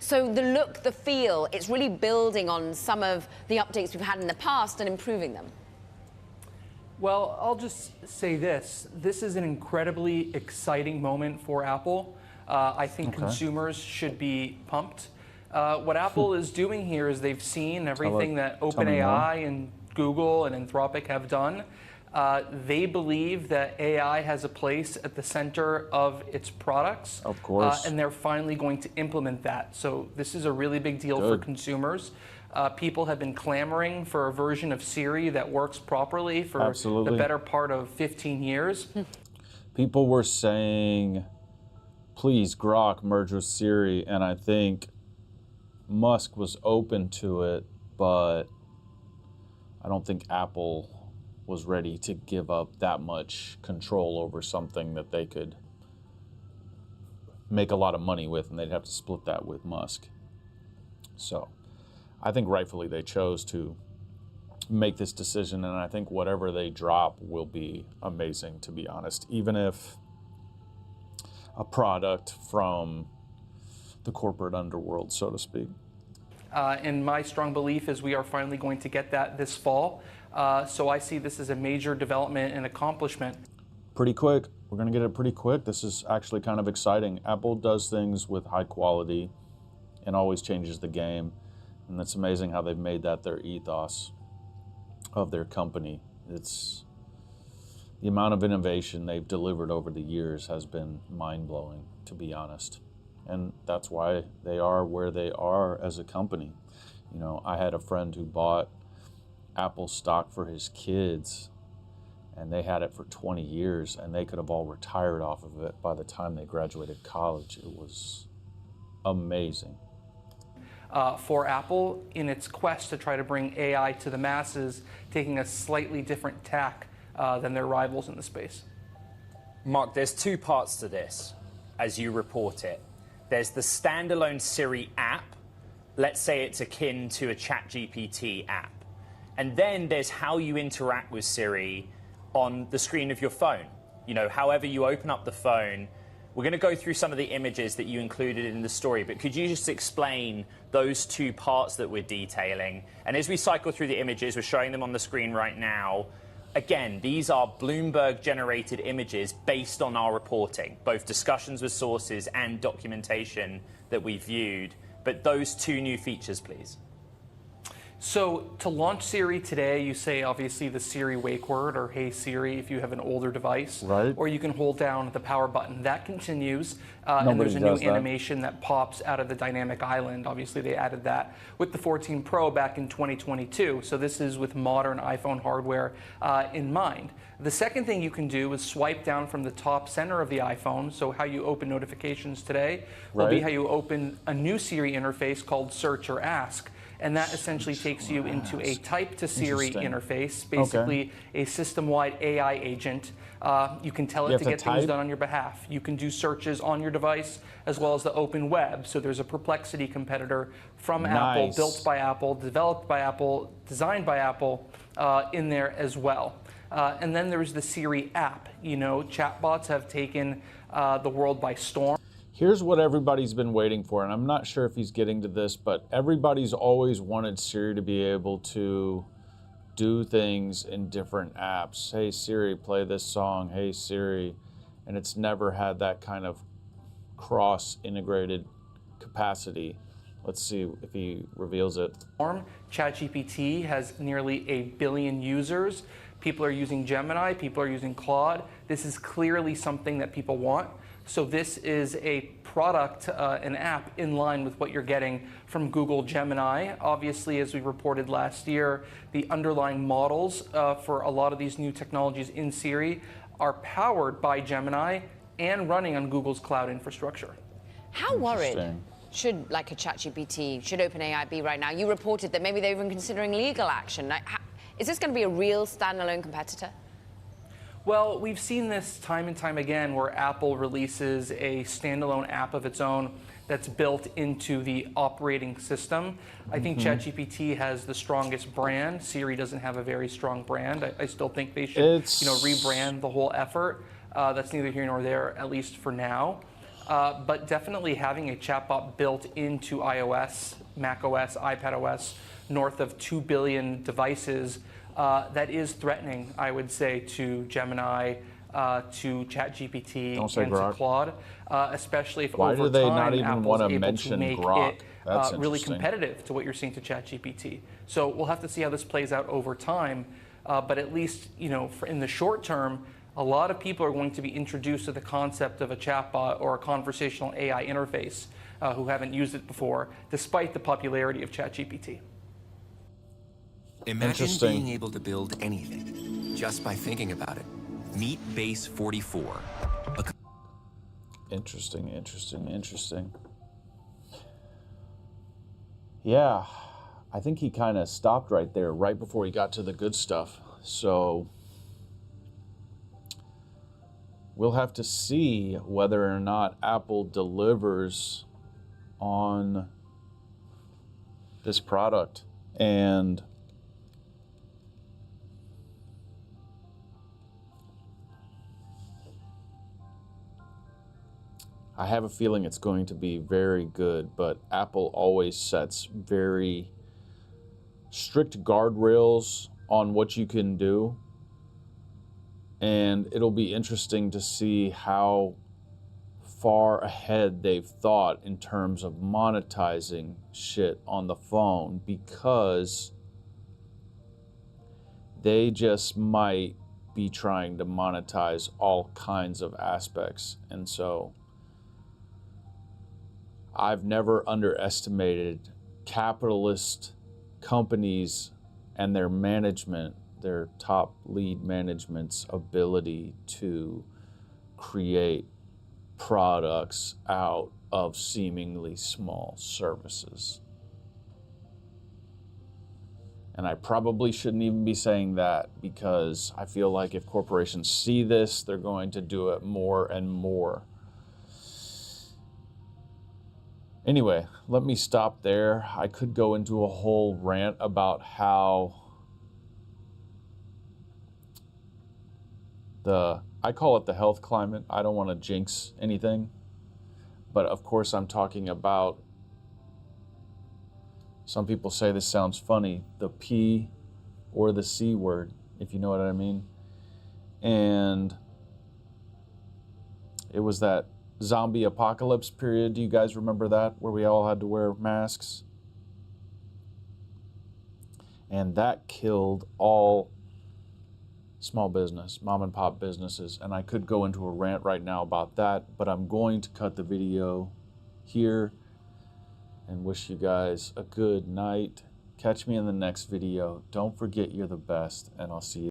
So the look, the feel, it's really building on some of the updates we've had in the past and improving them. Well, I'll just say this. This is an incredibly exciting moment for Apple. I think consumers should be pumped. What Apple is doing here is they've seen everything that OpenAI and Google and Anthropic have done. They believe that AI has a place at the center of its products. Of course. And they're finally going to implement that. So this is a really big deal for consumers. People have been clamoring for a version of Siri that works properly for the better part of 15 years. People were saying, please, Grok, merge with Siri. And I think Musk was open to it, but I don't think Apple was ready to give up that much control over something that they could make a lot of money with, and they'd have to split that with Musk. So I think rightfully they chose to make this decision, and I think whatever they drop will be amazing, to be honest, even if a product from the corporate underworld, so to speak. And my strong belief is we are finally going to get that this fall. So I see this as a major development and accomplishment. Pretty quick. We're going to get it pretty quick. This is actually kind of exciting. Apple does things with high quality and always changes the game. And it's amazing how they've made that their ethos of their company. It's the amount of innovation they've delivered over the years has been mind-blowing, to be honest. And that's why they are where they are as a company. You know, I had a friend who bought Apple stock for his kids, and they had it for 20 years, and they could have all retired off of it by the time they graduated college. It was amazing. For Apple, in its quest to try to bring AI to the masses, taking a slightly different tack than their rivals in the space. Mark, there's two parts to this, as you report it. There's the standalone Siri app. Let's say it's akin to a ChatGPT app. And then there's how you interact with Siri on the screen of your phone. You know, however you open up the phone. We're going to go through some of the images that you included in the story, but could you just explain those two parts that we're detailing? And as we cycle through the images, we're showing them on the screen right now. Again, these are Bloomberg-generated images based on our reporting, both discussions with sources and documentation that we viewed. But those two new features, please. So to launch Siri today, you say obviously the Siri wake word, or Hey Siri if you have an older device, or you can hold down the power button. That continues, and there's a new animation that pops out of the dynamic island. Obviously they added that with the 14 Pro back in 2022. So this is with modern iPhone hardware in mind. The second thing you can do is swipe down from the top center of the iPhone. So how you open notifications today will be how you open a new Siri interface called Search or Ask. And that essentially takes you into a type to Siri interface, basically a system-wide AI agent. You can tell it to get things done on your behalf. You can do searches on your device as well as the open web. So there's a Perplexity competitor from Apple, built by Apple, developed by Apple, designed by Apple in there as well. And then there's the Siri app. You know, chatbots have taken the world by storm. Here's what everybody's been waiting for, and I'm not sure if he's getting to this, but everybody's always wanted Siri to be able to do things in different apps. Hey Siri, play this song. Hey Siri. And it's never had that kind of cross-integrated capacity. Let's see if he reveals it. ChatGPT has nearly 1 billion users. People are using Gemini, people are using Claude. This is clearly something that people want. So this is a product, an app in line with what you're getting from Google Gemini. Obviously, as we reported last year, the underlying models for a lot of these new technologies in Siri are powered by Gemini and running on Google's cloud infrastructure. How worried should like a ChatGPT, should OpenAI be right now? You reported that maybe they're even considering legal action. Like, is this going to be a real standalone competitor? Well, we've seen this time and time again where Apple releases a standalone app of its own that's built into the operating system. I think ChatGPT has the strongest brand. Siri doesn't have a very strong brand. I still think they should rebrand the whole effort. That's neither here nor there, at least for now. but definitely having a chatbot built into iOS, macOS, iPadOS, north of 2 billion devices, that is threatening, I would say, to Gemini, to ChatGPT, and to Claude, especially if Why over do they time not even Apple's want to able mention to make Grok? it That's really interesting. competitive to what you're seeing to ChatGPT. So we'll have to see how this plays out over time. But at least, you know, in the short term, a lot of people are going to be introduced to the concept of a chatbot or a conversational AI interface who haven't used it before, despite the popularity of ChatGPT. Imagine being able to build anything just by thinking about it. Meet Base 44. Interesting, interesting, interesting. Yeah, I think he kind of stopped right there, right before he got to the good stuff. So we'll have to see whether or not Apple delivers on this product. And I have a feeling it's going to be very good, but Apple always sets very strict guardrails on what you can do. And it'll be interesting to see how far ahead they've thought in terms of monetizing shit on the phone, because they just might be trying to monetize all kinds of aspects. And so I've never underestimated capitalist companies and their management, their top lead management's ability to create products out of seemingly small services. And I probably shouldn't even be saying that, because I feel like if corporations see this, they're going to do it more and more. Anyway, let me stop there. I could go into a whole rant about how I call it the health climate. I don't want to jinx anything, but of course I'm talking about, some people say this sounds funny, the P or the C word, if you know what I mean. And it was that zombie apocalypse period. Do you guys remember that, where we all had to wear masks? And that killed all small business, mom and pop businesses. And I could go into a rant right now about that, but I'm going to cut the video here and wish you guys a good night. Catch me in the next video. Don't forget you're the best, and I'll see you.